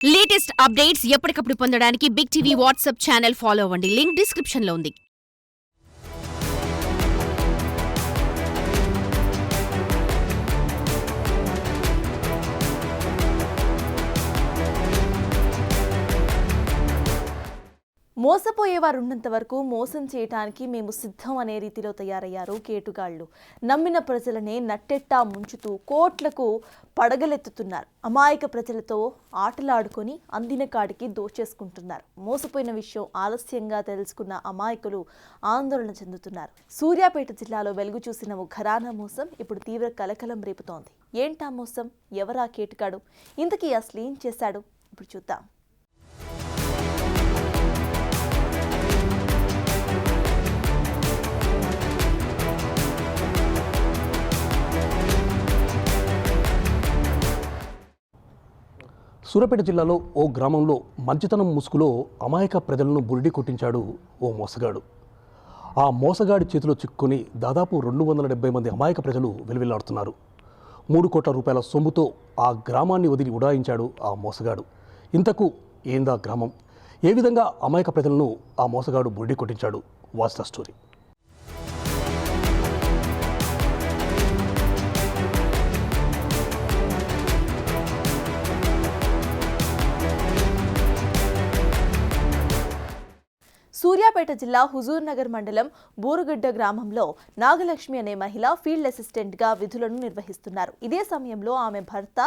Latest updates ఎప్పటికప్పుడు పొందడానికి Big TV WhatsApp channel follow అవ్వండి. లింక్ డిస్క్రిప్షన్ లో ఉంది. మోసపోయేవారున్నంత వరకు మోసం చేయటానికి మేము సిద్ధం అనే రీతిలో తయారయ్యారు కేటుగాళ్లు. నమ్మిన ప్రజలనే నట్టెట్టా ముంచుతూ కోట్లకు పడగలెత్తుతున్నారు. అమాయక ప్రజలతో ఆటలాడుకొని అందిన కాడికి దోచేసుకుంటున్నారు. మోసపోయిన విషయం ఆలస్యంగా తెలుసుకున్న అమాయకులు ఆందోళన చెందుతున్నారు. సూర్యాపేట జిల్లాలో వెలుగు చూసిన ఓ ఘరానా మోసం ఇప్పుడు తీవ్ర కలకలం రేపుతోంది. ఏంటా మోసం? ఎవరా కేటుగాడు? ఇంతకీ అసలు ఏం చేశాడు? ఇప్పుడు చూద్దాం. సూర్యాపేట జిల్లాలో ఓ గ్రామంలో మంచితనం ముసుగులో అమాయక ప్రజలను బురిడి కొట్టించాడు ఓ మోసగాడు. ఆ మోసగాడి చేతిలో చిక్కుని దాదాపు 270 మంది అమాయక ప్రజలు వెలువెల్లాడుతున్నారు. 3 కోట్ల రూపాయల సొమ్ముతో ఆ గ్రామాన్ని వదిలి ఉడాయించాడు ఆ మోసగాడు. ఇంతకు ఏందా గ్రామం? ఏ విధంగా అమాయక ప్రజలను ఆ మోసగాడు బురిడి కొట్టించాడు? Watch the story. సూర్యాపేట జిల్లా హుజూర్ నగర్ మండలం బూరుగడ్డ గ్రామంలో నాగలక్ష్మి అనే మహిళ ఫీల్డ్ అసిస్టెంట్గా విధులను నిర్వహిస్తున్నారు. ఇదే సమయంలో ఆమె భర్త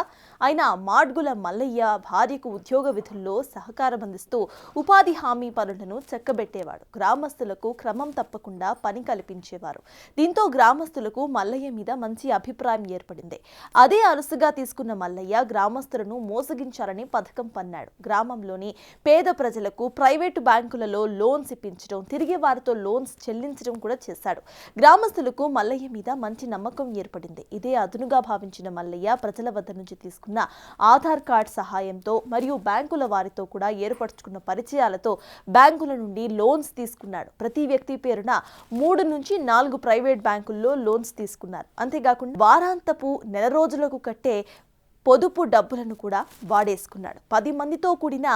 అయిన మాడ్గుల మల్లయ్య భార్యకు ఉద్యోగ విధుల్లో సహకారం అందిస్తూ ఉపాధి హామీ పనులను చక్కబెట్టేవాడు. గ్రామస్తులకు క్రమం తప్పకుండా పని కల్పించేవారు. దీంతో గ్రామస్తులకు మల్లయ్య మీద మంచి అభిప్రాయం ఏర్పడింది. అదే అరుసుగా తీసుకున్న మల్లయ్య గ్రామస్తులను మోసగించాలని పథకం పన్నాడు. గ్రామంలోని పేద ప్రజలకు ప్రైవేటు బ్యాంకులలో లోన్స్ ఇప్పించడం, తిరిగి వారితో లోన్స్ చెల్లించడం కూడా చేశాడు. గ్రామస్తులకు మల్లయ్య మీద మంచి నమ్మకం ఏర్పడింది. ఇదే అదునుగా భావించిన మల్లయ్య ప్రజల వద్ద నుంచి తీసుకున్న ఆధార్ కార్డ్ సహాయంతో మరియు బ్యాంకుల వారితో కూడా ఏర్పరచుకున్న పరిచయాలతో బ్యాంకుల నుండి లోన్స్ తీసుకున్నాడు. ప్రతి వ్యక్తి పేరున 3 నుంచి 4 ప్రైవేట్ బ్యాంకుల్లో లోన్స్ తీసుకున్నారు. అంతేకాకుండా వారాంతపు నెల రోజులకు కట్టే పొదుపు డబ్బులను కూడా వాడేసుకున్నాడు. 10 మందితో కూడిన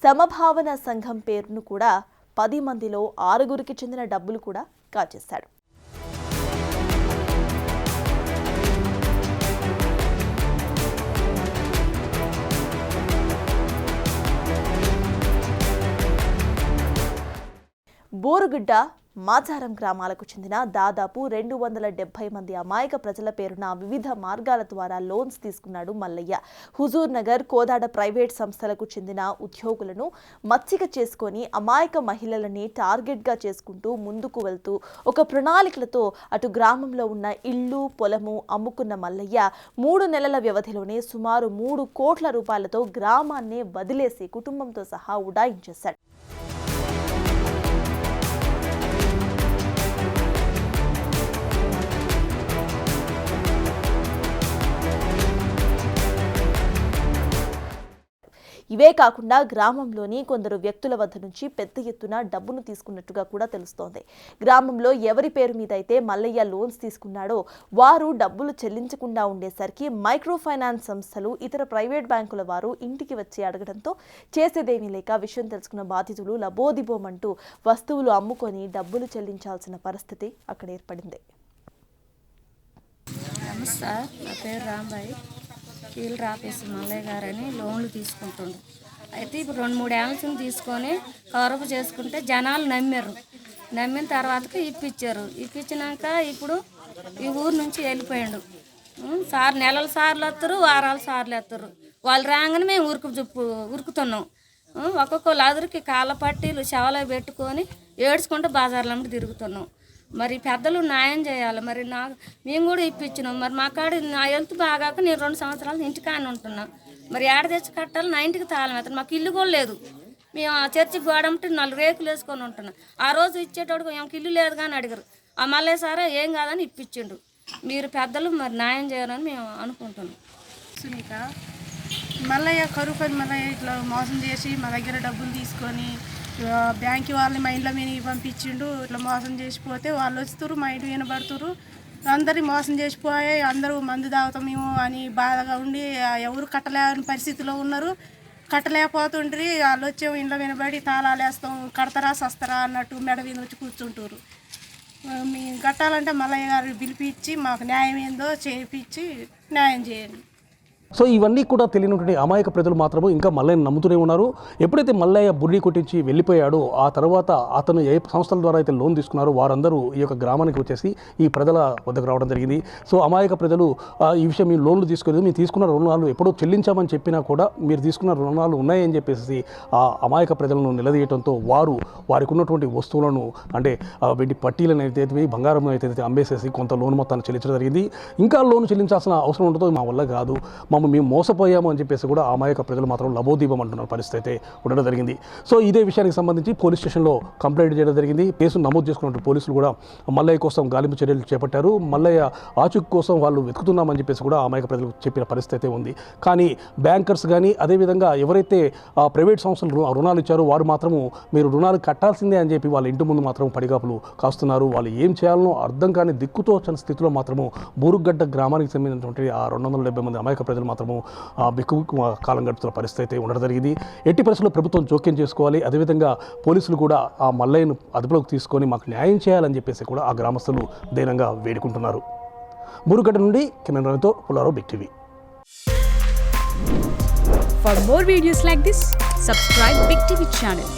సమభావన సంఘం పేరును కూడా 10 మందిలో 6గురికి చెందిన డబ్బులు కూడా కాజేశాడు. బోరుగడ్డ మాచారం గ్రామాలకు చెందిన దాదాపు 270 మంది అమాయక ప్రజల పేరున వివిధ మార్గాల ద్వారా లోన్స్ తీసుకున్నాడు మల్లయ్య. హుజూర్ నగర్, కోదాడ ప్రైవేట్ సంస్థలకు చెందిన ఉద్యోగులను మచ్చిక చేసుకొని అమాయక మహిళలని టార్గెట్గా చేసుకుంటూ ముందుకు వెళ్తూ ఒక ప్రణాళికలతో అటు గ్రామంలో ఉన్న ఇల్లు, పొలము అమ్ముకున్న మల్లయ్య 3 నెలల వ్యవధిలోనే సుమారు 3 కోట్ల రూపాయలతో గ్రామాన్నే వదిలేసి కుటుంబంతో సహా ఉడాయించేశాడు. ఇవే కాకుండా గ్రామంలోని కొందరు వ్యక్తుల వద్ద నుంచి పెద్ద ఎత్తున డబ్బును తీసుకున్నట్టుగా కూడా తెలుస్తోంది. గ్రామంలో ఎవరి పేరు మీద అయితే మల్లయ్య లోన్స్ తీసుకున్నాడో వారు డబ్బులు చెల్లించకుండా ఉండేసరికి మైక్రో ఫైనాన్స్ సంస్థలు, ఇతర ప్రైవేట్ బ్యాంకుల వారు ఇంటికి వచ్చి అడగడంతో చేసేదేమీ లేక విషయం తెలుసుకున్న బాధితులు లబోదిబోమంటూ వస్తువులు అమ్ముకొని డబ్బులు చెల్లించాల్సిన పరిస్థితి అక్కడ ఏర్పడింది. నమస్తే, నా పేరు రాంబాయి. ఫీల్డ్ ఆఫీస్ మల్లయ్య గారని లోన్లు తీసుకుంటుండు. అయితే ఇప్పుడు 2-3 ఏళ్ళ తీసుకొని కవరపు చేసుకుంటే జనాలు నమ్మారు. నమ్మిన తర్వాతకి ఇప్పించినాక ఇప్పుడు ఈ ఊరు నుంచి వెళ్ళిపోయాడు. నెలల సార్లు వస్తారు, వారాల సార్లు వస్తారు. వాళ్ళు రాగానే మేము ఉరుకుతున్నాం. ఒక్కొక్కళ్ళు అదురికి కాళ్ళ పట్టీలు శవలో పెట్టుకొని ఏడ్చుకుంటూ బజార్లంటే తిరుగుతున్నాం. మరి పెద్దలు న్యాయం చేయాలి. మరి మేము కూడా ఇప్పించినాం. మరి మా కాడ నా హెల్త్ బాగాక నేను 2 సంవత్సరాలు ఇంటికాని ఉంటున్నాను. మరి ఏడ తెచ్చి కట్టాలి? నా ఇంటికి తాళం అవుతుంది. మాకు ఇల్లు కూడా లేదు. మేము ఆ చర్చికి గోడంటే 4 రేకులు వేసుకొని ఉంటున్నాం. ఆ రోజు ఇచ్చేటోడు మాకు ఇల్లు లేదు కానీ అడిగారు. ఆ మళ్ళీ సారా ఏం కాదని ఇప్పించిండు. మీరు పెద్దలు మరి న్యాయం చేయాలని మేము అనుకుంటున్నాం. సునీత, మల్లయ్య కరువు పని మల్లయ్య ఇట్లా మోసం చేసి మా దగ్గర డబ్బులు తీసుకొని బ్యాంక్ వాళ్ళని మా ఇంట్లో మీద పంపించిండు. ఇట్లా మోసం చేసిపోతే వాళ్ళు వస్తారు, మా ఇంటి వినబడుతురు. అందరి మోసం చేసిపోయి అందరూ మందు తాగుతాం మేము అని బాధగా ఉండి ఎవరు కట్టలేని పరిస్థితిలో ఉన్నారు. కట్టలేకపోతుండ్రి. వాళ్ళు వచ్చేమో ఇంట్లో వినబడి తాళాలు వేస్తాం, కడతారా సస్తారా అన్నట్టు మెడ మీద వచ్చి కూర్చుంటారు. మేము కట్టాలంటే మల్లయ్య గారు పిలిపించి మాకు న్యాయం ఏందో చేయించి న్యాయం చేయండి. సో ఇవన్నీ కూడా తెలియనటువంటి అమాయక ప్రజలు మాత్రము ఇంకా మల్లయ్యని నమ్ముతూనే ఉన్నారు. ఎప్పుడైతే మల్లయ్య బుర్రి కొట్టించి వెళ్ళిపోయాడో ఆ తర్వాత అతను ఏ సంస్థల ద్వారా అయితే లోన్ తీసుకున్నారో వారందరూ ఈ యొక్క గ్రామానికి వచ్చేసి ఈ ప్రజల వద్దకు రావడం జరిగింది. సో అమాయక ప్రజలు ఈ విషయం మీ లోన్లు తీసుకోలేదు, మీరు తీసుకున్న రుణాలు ఎప్పుడో చెల్లించామని చెప్పినా కూడా మీరు తీసుకున్న రుణాలు ఉన్నాయని చెప్పేసి ఆ అమాయక ప్రజలను నిలదీయడంతో వారికి ఉన్నటువంటి వస్తువులను అంటే వీటి పట్టీలను అయితే బంగారం అయితే అమ్మేసేసి కొంత లోన్ మొత్తాన్ని చెల్లించడం జరిగింది. ఇంకా లోన్ చెల్లించాల్సిన అవసరం ఉండదు, మా వల్ల కాదు, మేము మోసపోయాము అని చెప్పేసి కూడా అమాయక ప్రజలు మాత్రం లబోదీపం అంటున్న పరిస్థితి అయితే ఉండడం జరిగింది. సో ఇదే విషయానికి సంబంధించి పోలీస్ స్టేషన్లో కంప్లైంట్ చేయడం జరిగింది. కేసు నమోదు చేసుకున్న పోలీసులు కూడా మల్లయ్య కోసం గాలింపు చర్యలు చేపట్టారు. మల్లయ్య ఆచూకీ కోసం వాళ్ళు వెతుకుతున్నామని చెప్పేసి కూడా అమాయక ప్రజలు చెప్పిన పరిస్థితి అయితే ఉంది. కానీ బ్యాంకర్స్ కానీ అదేవిధంగా ఎవరైతే ప్రైవేట్ సంస్థలు రుణాలు ఇచ్చారో వారు మాత్రము మీరు రుణాలు కట్టాల్సిందే అని చెప్పి వాళ్ళ ఇంటి ముందు మాత్రం పడిగాపులు కాస్తున్నారు. వాళ్ళు ఏం చేయాలనో అర్థం కాని దిక్కుతో వచ్చిన స్థితిలో మాత్రము బూరుగడ్డ గ్రామానికి సంబంధించినటువంటి ఆ 270 మంది అమాయక ప్రజలు మాత్రము బిక్కు కాలం గడుపుతున్న పరిస్థితి అయితే ఉండడం జరిగింది. ఎట్టి పరిస్థితుల్లో ప్రభుత్వం జోక్యం చేసుకోవాలి. అదేవిధంగా పోలీసులు కూడా ఆ మల్లయ్యను అదుపులోకి తీసుకొని మాకు న్యాయం చేయాలని చెప్పేసి కూడా ఆ గ్రామస్తులు దైనంగా వేడుకుంటున్నారు. బూరుగడ్డ నుండి కెమెరాతో Pullarao, Big TV. For more videos like this, subscribe Big TV channel.